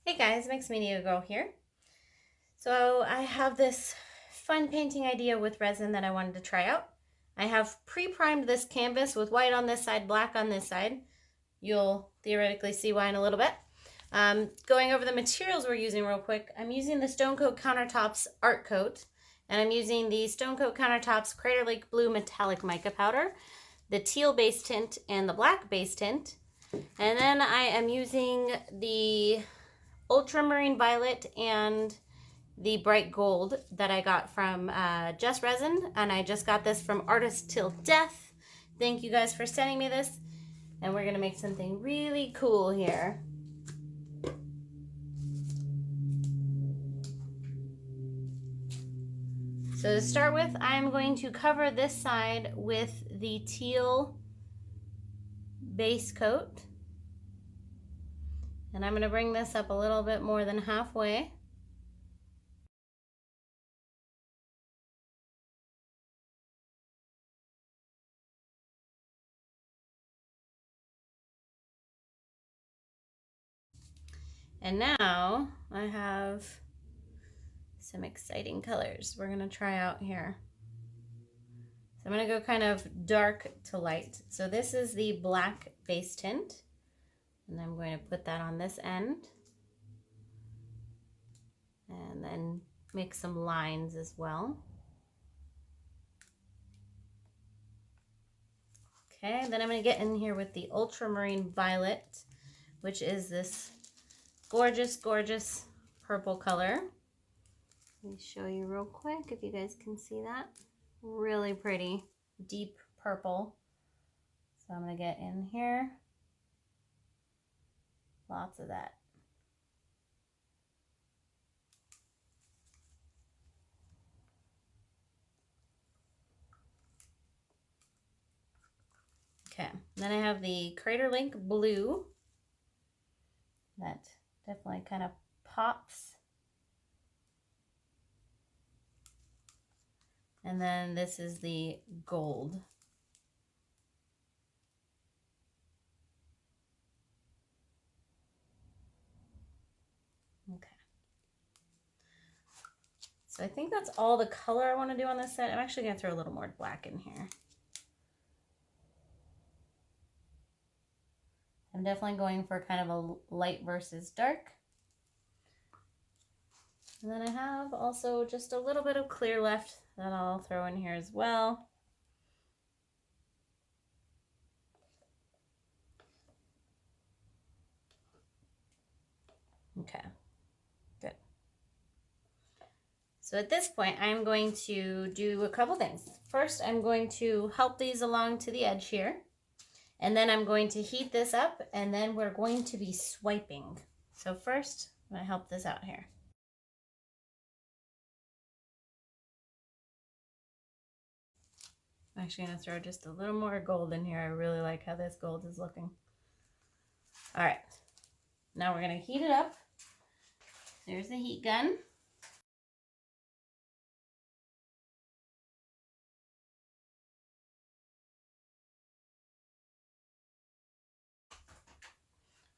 Hey guys, Mixed Media Girl here. So I have this fun painting idea with resin that I wanted to try out. I have pre-primed this canvas with white on this side, black on this side. You'll theoretically see why in a little bit. Going over the materials we're using real quick, I'm using the Stone Coat Countertops Art Coat, and I'm using the Stone Coat Countertops Crater Lake Blue Metallic Mica Powder, the teal base tint, and the black base tint. And then I am using the Ultramarine Violet and the bright gold that I got from Just Resin, and I just got this from Artist Till Death. Thank you guys for sending me this, and we're gonna make something really cool here. So to start with, I'm going to cover this side with the teal base coat, and I'm gonna bring this up a little bit more than halfway. And now I have some exciting colors we're gonna try out here. So I'm gonna go kind of dark to light. So this is the black base tint, and I'm going to put that on this end, and then make some lines as well. Okay, then I'm gonna get in here with the Ultramarine Violet, which is this gorgeous, gorgeous purple color. Let me show you real quick if you guys can see that. Really pretty, deep purple. So I'm gonna get in here, lots of that. Okay, then I have the Crater Lake Blue. That definitely kind of pops. And then this is the gold. Okay. So I think that's all the color I want to do on this set. I'm actually going to throw a little more black in here. I'm definitely going for kind of a light versus dark. And then I have also just a little bit of clear left that I'll throw in here as well. Okay, good. So at this point, I'm going to do a couple things. First, I'm going to help these along to the edge here. And then I'm going to heat this up, and then we're going to be swiping. So first, I'm going to help this out here. I'm actually going to throw just a little more gold in here. I really like how this gold is looking. All right, now we're going to heat it up. There's the heat gun.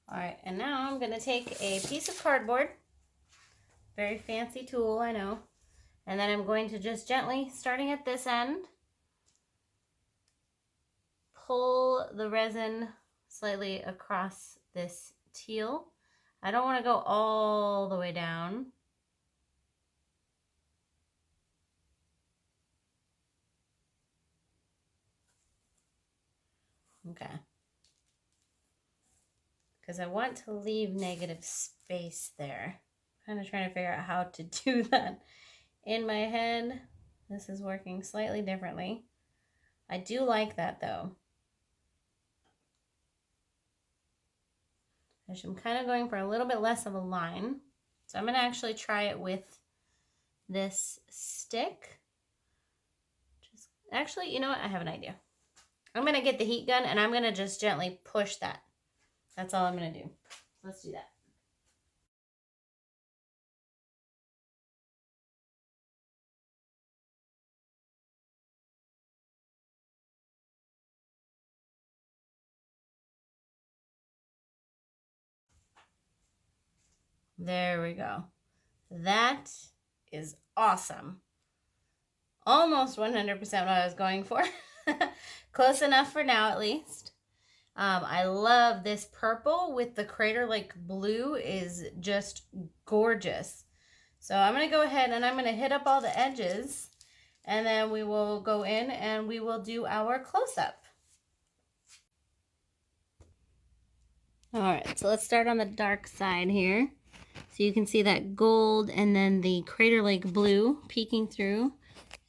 All right, and now I'm going to take a piece of cardboard. Very fancy tool, I know. And then I'm going to just gently, starting at this end, pull the resin slightly across this teal. I don't want to go all the way down. Okay. Because I want to leave negative space there. Kind of trying to figure out how to do that. In my head, this is working slightly differently. I do like that though. I'm kind of going for a little bit less of a line. So I'm going to actually try it with this stick. Actually, you know what? I have an idea. I'm going to get the heat gun and I'm going to just gently push that. That's all I'm going to do. Let's do that. There we go. That is awesome. Almost 100% what I was going for. Close enough for now, at least. I love this purple with the Crater Lake blue is just gorgeous. So I'm going to go ahead and I'm going to hit up all the edges, and then we will go in and we will do our close-up. All right, so let's start on the dark side here. So you can see that gold and then the Crater Lake blue peeking through.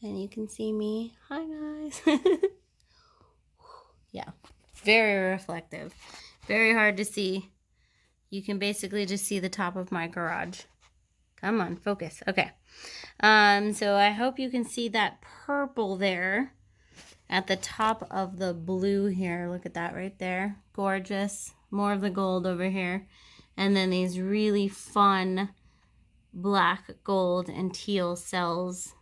And you can see me. Hi, guys. Yeah, very reflective. Very hard to see. You can basically just see the top of my garage. Come on, focus. Okay. So I hope you can see that purple there at the top of the blue here. Look at that right there. Gorgeous. More of the gold over here. And then these really fun black, gold, and teal cells.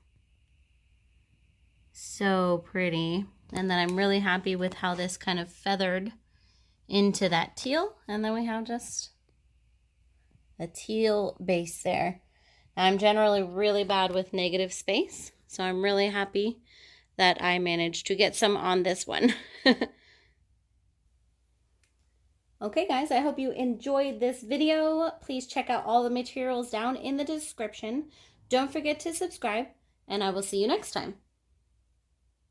So pretty. And then I'm really happy with how this kind of feathered into that teal. And then we have just a teal base there. Now, I'm generally really bad with negative space, so I'm really happy that I managed to get some on this one. Okay, guys, I hope you enjoyed this video. Please check out all the materials down in the description. Don't forget to subscribe, and I will see you next time.